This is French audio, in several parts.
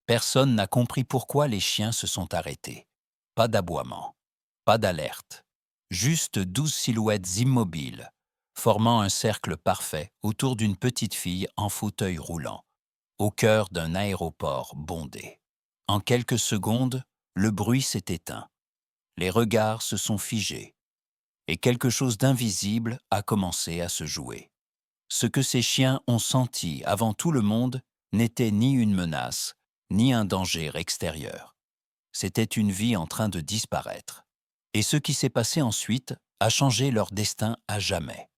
Personne n'a compris pourquoi les chiens se sont arrêtés. Pas d'aboiement, pas d'alerte, juste 12 silhouettes immobiles, formant un cercle parfait autour d'une petite fille en fauteuil roulant, au cœur d'un aéroport bondé. En quelques secondes, le bruit s'est éteint, les regards se sont figés, et quelque chose d'invisible a commencé à se jouer. Ce que ces chiens ont senti avant tout le monde n'était ni une menace, ni un danger extérieur. C'était une vie en train de disparaître. Et ce qui s'est passé ensuite a changé leur destin à jamais.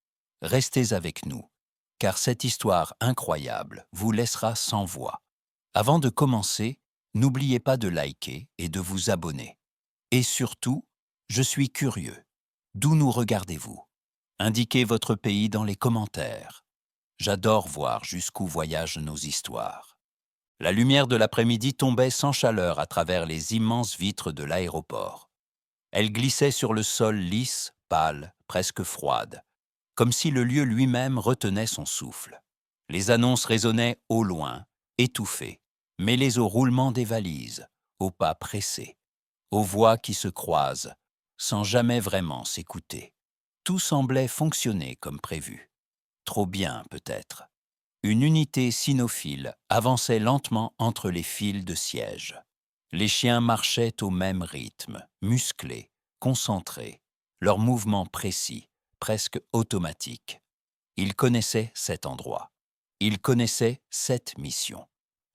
Restez avec nous, car cette histoire incroyable vous laissera sans voix. Avant de commencer, n'oubliez pas de liker et de vous abonner. Et surtout, je suis curieux. D'où nous regardez-vous? Indiquez votre pays dans les commentaires. J'adore voir jusqu'où voyagent nos histoires. La lumière de l'après-midi tombait sans chaleur à travers les immenses vitres de l'aéroport. Elle glissait sur le sol lisse, pâle, presque froide, comme si le lieu lui-même retenait son souffle. Les annonces résonnaient au loin, étouffées, mêlées au roulement des valises, aux pas pressés, aux voix qui se croisent, sans jamais vraiment s'écouter. Tout semblait fonctionner comme prévu. Trop bien, peut-être. Une unité cynophile avançait lentement entre les files de sièges. Les chiens marchaient au même rythme, musclés, concentrés, leurs mouvements précis, presque automatiques. Ils connaissaient cet endroit. Ils connaissaient cette mission.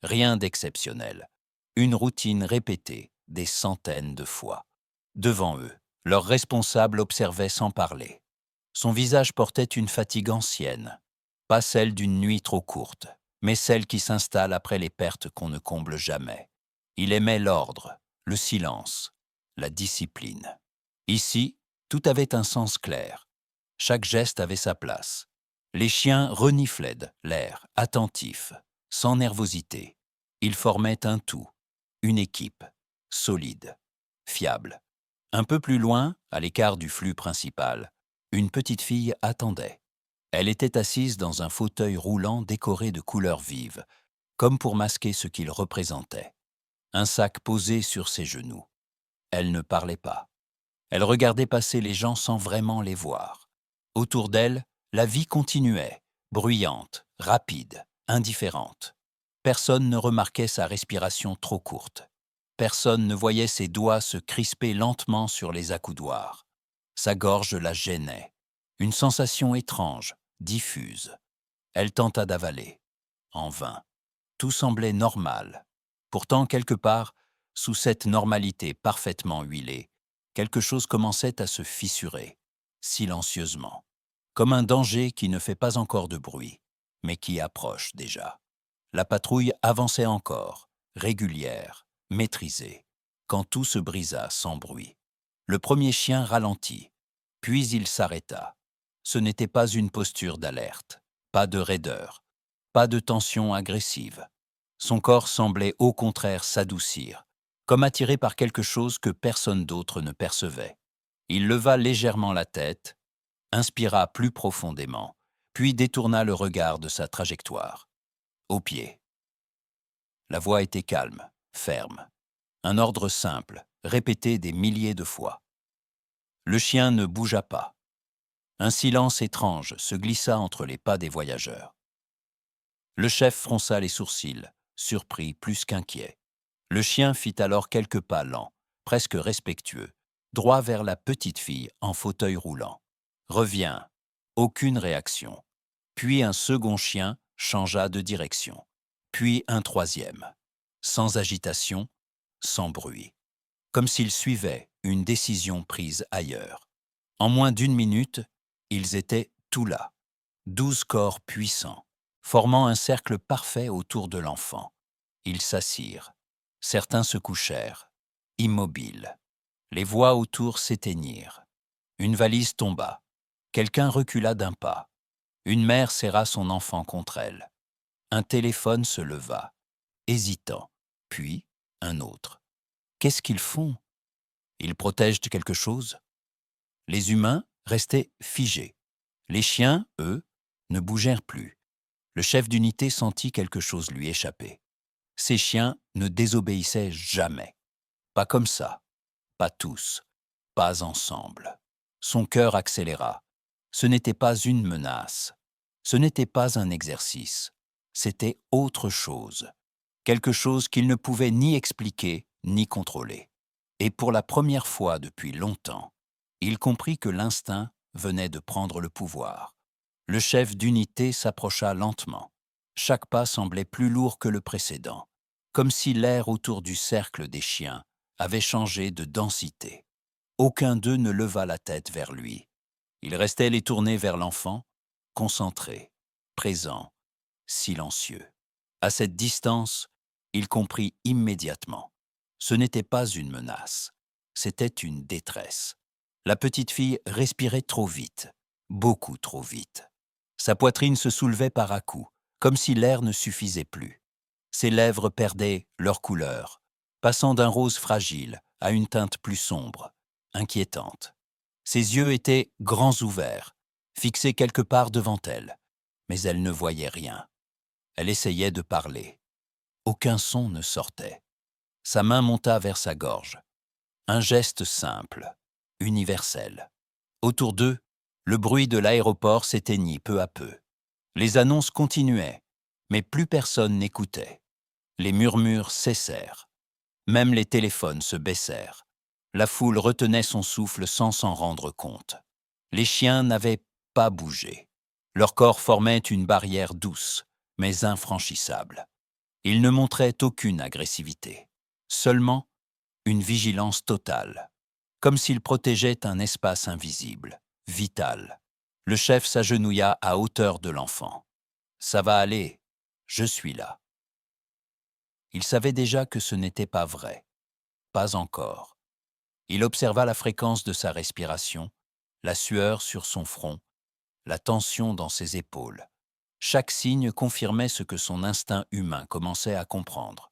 Rien d'exceptionnel. Une routine répétée des centaines de fois. Devant eux, leur responsable observait sans parler. Son visage portait une fatigue ancienne, pas celle d'une nuit trop courte, mais celle qui s'installe après les pertes qu'on ne comble jamais. Il aimait l'ordre, le silence, la discipline. Ici, tout avait un sens clair. Chaque geste avait sa place. Les chiens reniflaient l'air, attentifs, sans nervosité. Ils formaient un tout, une équipe, solide, fiable. Un peu plus loin, à l'écart du flux principal, une petite fille attendait. Elle était assise dans un fauteuil roulant décoré de couleurs vives, comme pour masquer ce qu'il représentait. Un sac posé sur ses genoux. Elle ne parlait pas. Elle regardait passer les gens sans vraiment les voir. Autour d'elle, la vie continuait, bruyante, rapide, indifférente. Personne ne remarquait sa respiration trop courte. Personne ne voyait ses doigts se crisper lentement sur les accoudoirs. Sa gorge la gênait. Une sensation étrange, diffuse. Elle tenta d'avaler. En vain. Tout semblait normal. Pourtant, quelque part, sous cette normalité parfaitement huilée, quelque chose commençait à se fissurer, silencieusement, comme un danger qui ne fait pas encore de bruit, mais qui approche déjà. La patrouille avançait encore, régulière, maîtrisée, quand tout se brisa sans bruit. Le premier chien ralentit, puis il s'arrêta. Ce n'était pas une posture d'alerte, pas de raideur, pas de tension agressive. Son corps semblait au contraire s'adoucir, comme attiré par quelque chose que personne d'autre ne percevait. Il leva légèrement la tête, inspira plus profondément, puis détourna le regard de sa trajectoire. Au pied. La voix était calme, ferme. Un ordre simple, répété des milliers de fois. Le chien ne bougea pas. Un silence étrange se glissa entre les pas des voyageurs. Le chef fronça les sourcils, surpris plus qu'inquiet. Le chien fit alors quelques pas lents, presque respectueux, droit vers la petite fille en fauteuil roulant. Reviens. Aucune réaction. Puis un second chien changea de direction. Puis un troisième. Sans agitation, sans bruit. Comme s'ils suivaient une décision prise ailleurs. En moins d'une minute, ils étaient tout là. 12 corps puissants, formant un cercle parfait autour de l'enfant. Ils s'assirent. Certains se couchèrent, immobiles. Les voix autour s'éteignirent. Une valise tomba. Quelqu'un recula d'un pas. Une mère serra son enfant contre elle. Un téléphone se leva, hésitant. Puis, un autre. Qu'est-ce qu'ils font? Ils protègent quelque chose? Les humains restaient figés. Les chiens, eux, ne bougèrent plus. Le chef d'unité sentit quelque chose lui échapper. Ces chiens ne désobéissaient jamais. Pas comme ça, pas tous, pas ensemble. Son cœur accéléra. Ce n'était pas une menace. Ce n'était pas un exercice. C'était autre chose. Quelque chose qu'il ne pouvait ni expliquer ni contrôler. Et pour la première fois depuis longtemps, il comprit que l'instinct venait de prendre le pouvoir. Le chef d'unité s'approcha lentement. Chaque pas semblait plus lourd que le précédent, comme si l'air autour du cercle des chiens avait changé de densité. Aucun d'eux ne leva la tête vers lui. Il restait les tourner vers l'enfant, concentré, présent, silencieux. À cette distance, il comprit immédiatement. Ce n'était pas une menace, c'était une détresse. La petite fille respirait trop vite, beaucoup trop vite. Sa poitrine se soulevait par à-coups, comme si l'air ne suffisait plus. Ses lèvres perdaient leur couleur, passant d'un rose fragile à une teinte plus sombre, inquiétante. Ses yeux étaient grands ouverts, fixés quelque part devant elle, mais elle ne voyait rien. Elle essayait de parler. Aucun son ne sortait. Sa main monta vers sa gorge. Un geste simple, universel. Autour d'eux, le bruit de l'aéroport s'éteignit peu à peu. Les annonces continuaient, mais plus personne n'écoutait. Les murmures cessèrent. Même les téléphones se baissèrent. La foule retenait son souffle sans s'en rendre compte. Les chiens n'avaient pas bougé. Leur corps formait une barrière douce, mais infranchissable. Ils ne montraient aucune agressivité, seulement une vigilance totale, comme s'ils protégeaient un espace invisible, vital. Le chef s'agenouilla à hauteur de l'enfant. « Ça va aller, je suis là. » Il savait déjà que ce n'était pas vrai, pas encore. Il observa la fréquence de sa respiration, la sueur sur son front, la tension dans ses épaules. Chaque signe confirmait ce que son instinct humain commençait à comprendre.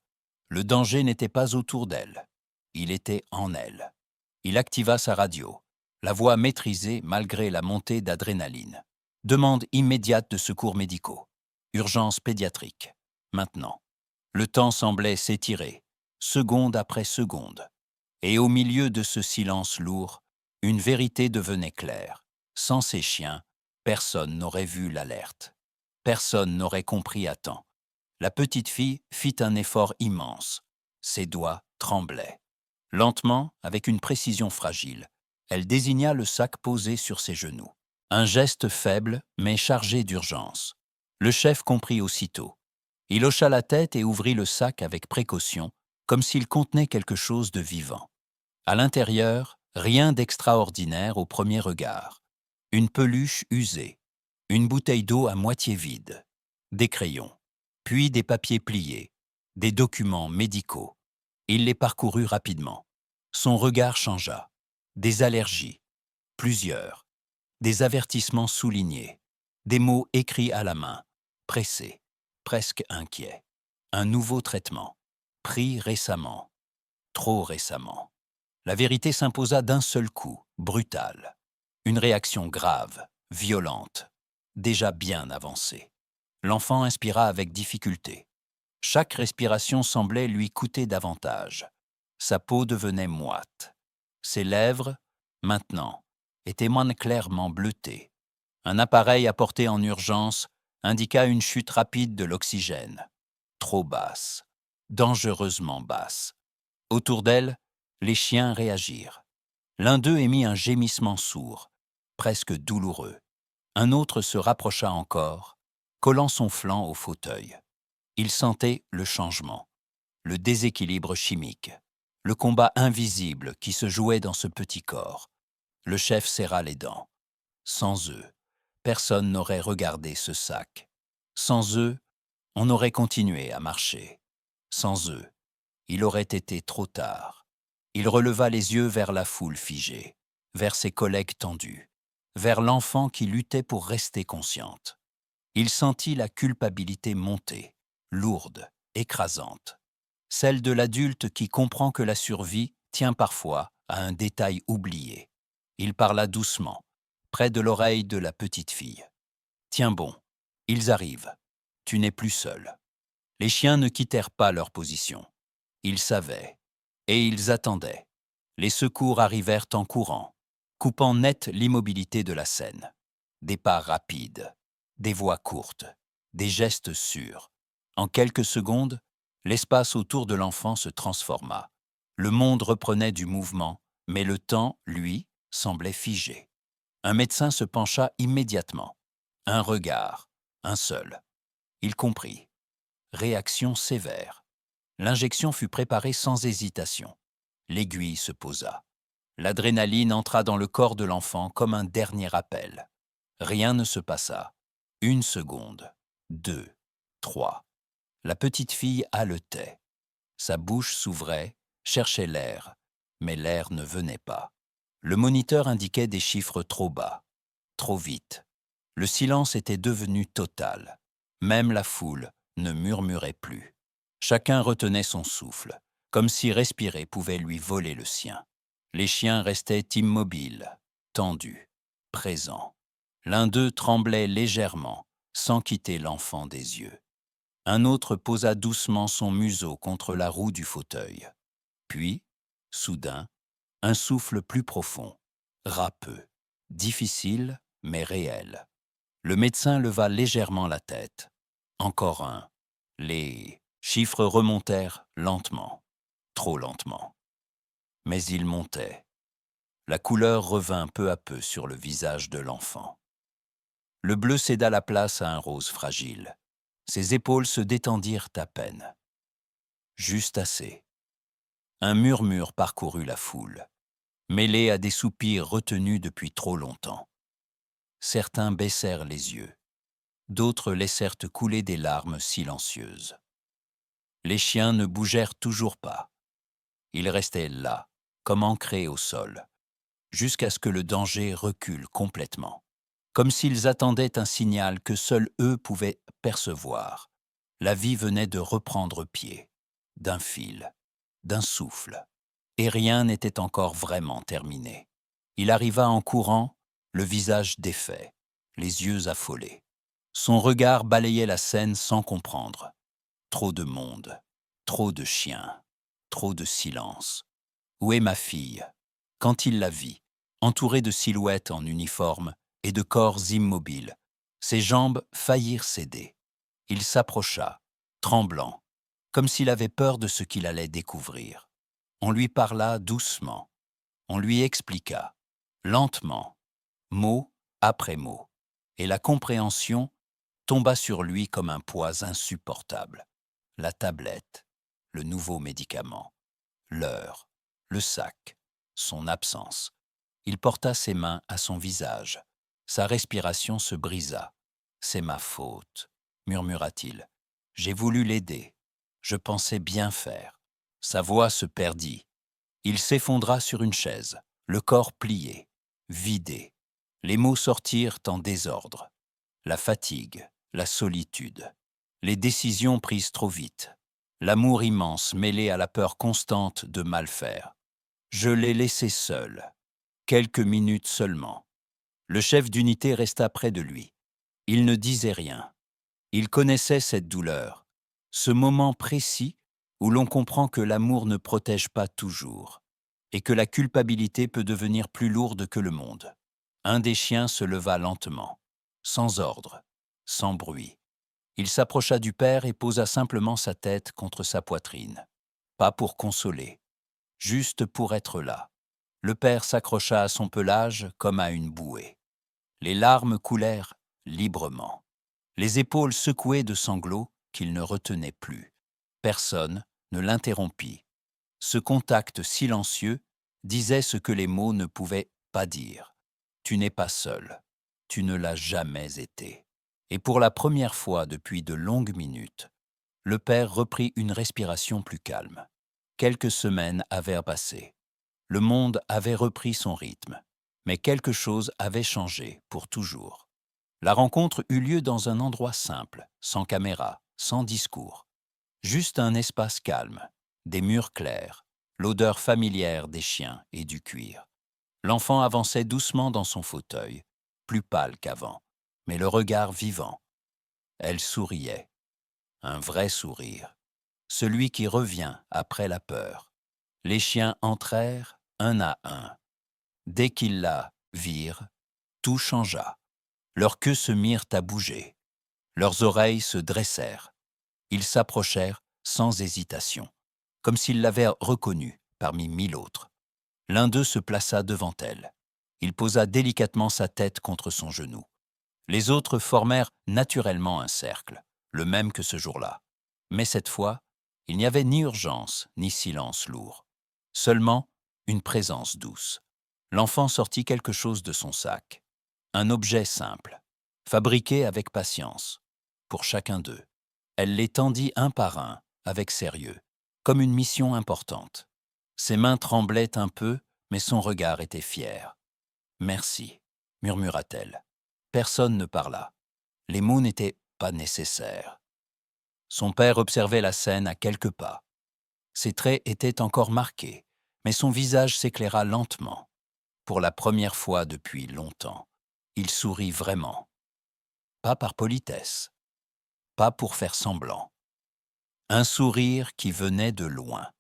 Le danger n'était pas autour d'elle, il était en elle. Il activa sa radio, la voix maîtrisée malgré la montée d'adrénaline. Demande immédiate de secours médicaux. Urgence pédiatrique. Maintenant. Le temps semblait s'étirer, seconde après seconde. Et au milieu de ce silence lourd, une vérité devenait claire. Sans ces chiens, personne n'aurait vu l'alerte. Personne n'aurait compris à temps. La petite fille fit un effort immense. Ses doigts tremblaient. Lentement, avec une précision fragile, elle désigna le sac posé sur ses genoux. Un geste faible, mais chargé d'urgence. Le chef comprit aussitôt. Il hocha la tête et ouvrit le sac avec précaution, comme s'il contenait quelque chose de vivant. À l'intérieur, rien d'extraordinaire au premier regard. Une peluche usée, une bouteille d'eau à moitié vide, des crayons, puis des papiers pliés, des documents médicaux. Il les parcourut rapidement. Son regard changea. Des allergies, plusieurs, des avertissements soulignés, des mots écrits à la main, pressés, presque inquiets. Un nouveau traitement, pris récemment, trop récemment. La vérité s'imposa d'un seul coup, brutale. Une réaction grave, violente, déjà bien avancée. L'enfant inspira avec difficulté. Chaque respiration semblait lui coûter davantage. Sa peau devenait moite. Ses lèvres, maintenant, étaient moins clairement bleutées. Un appareil apporté en urgence indiqua une chute rapide de l'oxygène. Trop basse, dangereusement basse. Autour d'elle, les chiens réagirent. L'un d'eux émit un gémissement sourd, presque douloureux. Un autre se rapprocha encore, collant son flanc au fauteuil. Il sentait le changement, le déséquilibre chimique, le combat invisible qui se jouait dans ce petit corps. Le chef serra les dents. Sans eux, personne n'aurait regardé ce sac. Sans eux, on aurait continué à marcher. Sans eux, il aurait été trop tard. Il releva les yeux vers la foule figée, vers ses collègues tendus, vers l'enfant qui luttait pour rester consciente. Il sentit la culpabilité monter, lourde, écrasante. Celle de l'adulte qui comprend que la survie tient parfois à un détail oublié. Il parla doucement, près de l'oreille de la petite fille. « Tiens bon, ils arrivent. Tu n'es plus seul. » Les chiens ne quittèrent pas leur position. Ils savaient, et ils attendaient. Les secours arrivèrent en courant, coupant net l'immobilité de la scène. Des pas rapides, des voix courtes, des gestes sûrs. En quelques secondes, l'espace autour de l'enfant se transforma. Le monde reprenait du mouvement, mais le temps, lui, semblait figé. Un médecin se pencha immédiatement. Un regard, un seul. Il comprit. Réaction sévère. L'injection fut préparée sans hésitation. L'aiguille se posa. L'adrénaline entra dans le corps de l'enfant comme un dernier appel. Rien ne se passa. 1 seconde, 2, 3. La petite fille haletait. Sa bouche s'ouvrait, cherchait l'air, mais l'air ne venait pas. Le moniteur indiquait des chiffres trop bas, trop vite. Le silence était devenu total. Même la foule ne murmurait plus. Chacun retenait son souffle, comme si respirer pouvait lui voler le sien. Les chiens restaient immobiles, tendus, présents. L'un d'eux tremblait légèrement, sans quitter l'enfant des yeux. Un autre posa doucement son museau contre la roue du fauteuil. Puis, soudain, un souffle plus profond, râpeux, difficile mais réel. Le médecin leva légèrement la tête. Encore un. Les chiffres remontèrent lentement, trop lentement. Mais ils montaient. La couleur revint peu à peu sur le visage de l'enfant. Le bleu céda la place à un rose fragile. Ses épaules se détendirent à peine. Juste assez. Un murmure parcourut la foule, mêlé à des soupirs retenus depuis trop longtemps. Certains baissèrent les yeux. D'autres laissèrent couler des larmes silencieuses. Les chiens ne bougèrent toujours pas. Ils restaient là, comme ancrés au sol, jusqu'à ce que le danger recule complètement, comme s'ils attendaient un signal que seuls eux pouvaient percevoir. La vie venait de reprendre pied, d'un fil, d'un souffle, et rien n'était encore vraiment terminé. Il arriva en courant, le visage défait, les yeux affolés. Son regard balayait la scène sans comprendre. Trop de monde, trop de chiens, trop de silence. Où est ma fille? Quand il la vit, entourée de silhouettes en uniforme et de corps immobiles, ses jambes faillirent céder. Il s'approcha, tremblant, comme s'il avait peur de ce qu'il allait découvrir. On lui parla doucement. On lui expliqua, lentement, mot après mot, et la compréhension tomba sur lui comme un poids insupportable. La tablette, le nouveau médicament, l'heure, le sac, son absence. Il porta ses mains à son visage. Sa respiration se brisa. « C'est ma faute », murmura-t-il. « J'ai voulu l'aider. Je pensais bien faire. » Sa voix se perdit. Il s'effondra sur une chaise, le corps plié, vidé. Les mots sortirent en désordre. La fatigue, la solitude, les décisions prises trop vite, l'amour immense mêlé à la peur constante de mal faire. Je l'ai laissé seul, quelques minutes seulement. Le chef d'unité resta près de lui. Il ne disait rien. Il connaissait cette douleur, ce moment précis où l'on comprend que l'amour ne protège pas toujours et que la culpabilité peut devenir plus lourde que le monde. Un des chiens se leva lentement, sans ordre, sans bruit. Il s'approcha du père et posa simplement sa tête contre sa poitrine. Pas pour consoler, juste pour être là. Le père s'accrocha à son pelage comme à une bouée. Les larmes coulèrent librement. Les épaules secouées de sanglots qu'il ne retenait plus. Personne ne l'interrompit. Ce contact silencieux disait ce que les mots ne pouvaient pas dire. Tu n'es pas seul. Tu ne l'as jamais été. Et pour la première fois depuis de longues minutes, le père reprit une respiration plus calme. Quelques semaines avaient passé. Le monde avait repris son rythme, mais quelque chose avait changé pour toujours. La rencontre eut lieu dans un endroit simple, sans caméra, sans discours. Juste un espace calme, des murs clairs, l'odeur familière des chiens et du cuir. L'enfant avançait doucement dans son fauteuil, plus pâle qu'avant, mais le regard vivant. Elle souriait. un vrai sourire, celui qui revient après la peur. Les chiens entrèrent un à un. Dès qu'ils la virent, tout changea. Leurs queues se mirent à bouger. Leurs oreilles se dressèrent. Ils s'approchèrent sans hésitation, comme s'ils l'avaient reconnue parmi 1000 autres. L'un d'eux se plaça devant elle. Il posa délicatement sa tête contre son genou. Les autres formèrent naturellement un cercle, le même que ce jour-là. Mais cette fois, il n'y avait ni urgence ni silence lourd. Seulement une présence douce. L'enfant sortit quelque chose de son sac. Un objet simple, fabriqué avec patience, pour chacun d'eux. Elle les tendit un par un, avec sérieux, comme une mission importante. Ses mains tremblaient un peu, mais son regard était fier. « Merci », murmura-t-elle. Personne ne parla. Les mots n'étaient pas nécessaires. Son père observait la scène à quelques pas. Ses traits étaient encore marqués, mais son visage s'éclaira lentement. Pour la première fois depuis longtemps, il sourit vraiment. Pas par politesse, pas pour faire semblant. Un sourire qui venait de loin.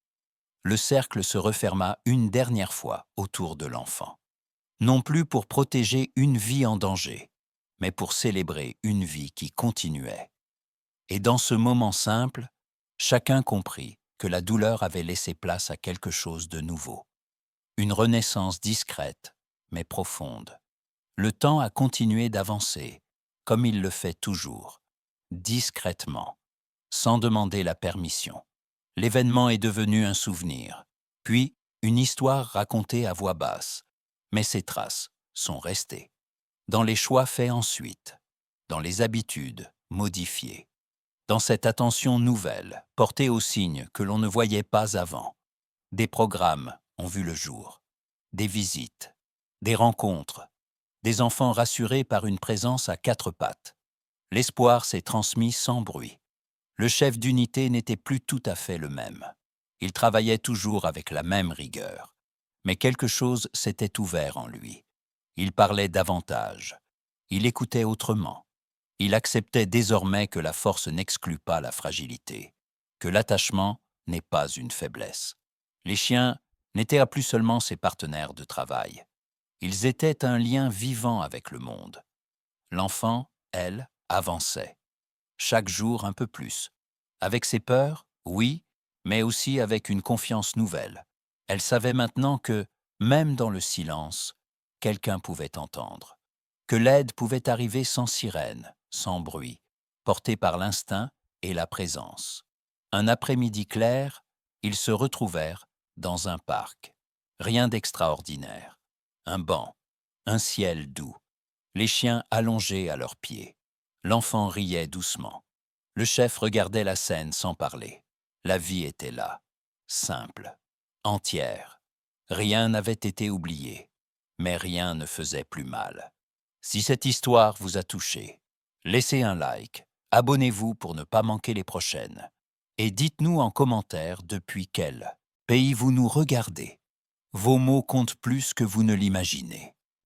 Le cercle se referma une dernière fois autour de l'enfant. Non plus pour protéger une vie en danger, mais pour célébrer une vie qui continuait. Et dans ce moment simple, chacun comprit que la douleur avait laissé place à quelque chose de nouveau. Une renaissance discrète, mais profonde. Le temps a continué d'avancer, comme il le fait toujours, discrètement, sans demander la permission. L'événement est devenu un souvenir, puis une histoire racontée à voix basse, mais ses traces sont restées. Dans les choix faits ensuite, dans les habitudes modifiées, dans cette attention nouvelle portée aux signes que l'on ne voyait pas avant. Des programmes ont vu le jour, des visites, des rencontres, des enfants rassurés par une présence à quatre pattes. L'espoir s'est transmis sans bruit. Le chef d'unité n'était plus tout à fait le même. Il travaillait toujours avec la même rigueur. Mais quelque chose s'était ouvert en lui. Il parlait davantage. Il écoutait autrement. Il acceptait désormais que la force n'exclut pas la fragilité, que l'attachement n'est pas une faiblesse. Les chiens n'étaient plus seulement ses partenaires de travail. Ils étaient un lien vivant avec le monde. L'enfant, elle, avançait. Chaque jour un peu plus. Avec ses peurs, oui, mais aussi avec une confiance nouvelle. Elle savait maintenant que, même dans le silence, quelqu'un pouvait entendre. Que l'aide pouvait arriver sans sirène, sans bruit, portée par l'instinct et la présence. Un après-midi clair, ils se retrouvèrent dans un parc. Rien d'extraordinaire. Un banc, un ciel doux, les chiens allongés à leurs pieds. L'enfant riait doucement. Le chef regardait la scène sans parler. La vie était là, simple, entière. Rien n'avait été oublié, mais rien ne faisait plus mal. Si cette histoire vous a touché, laissez un like, abonnez-vous pour ne pas manquer les prochaines. Et dites-nous en commentaire depuis quel pays vous nous regardez. Vos mots comptent plus que vous ne l'imaginez.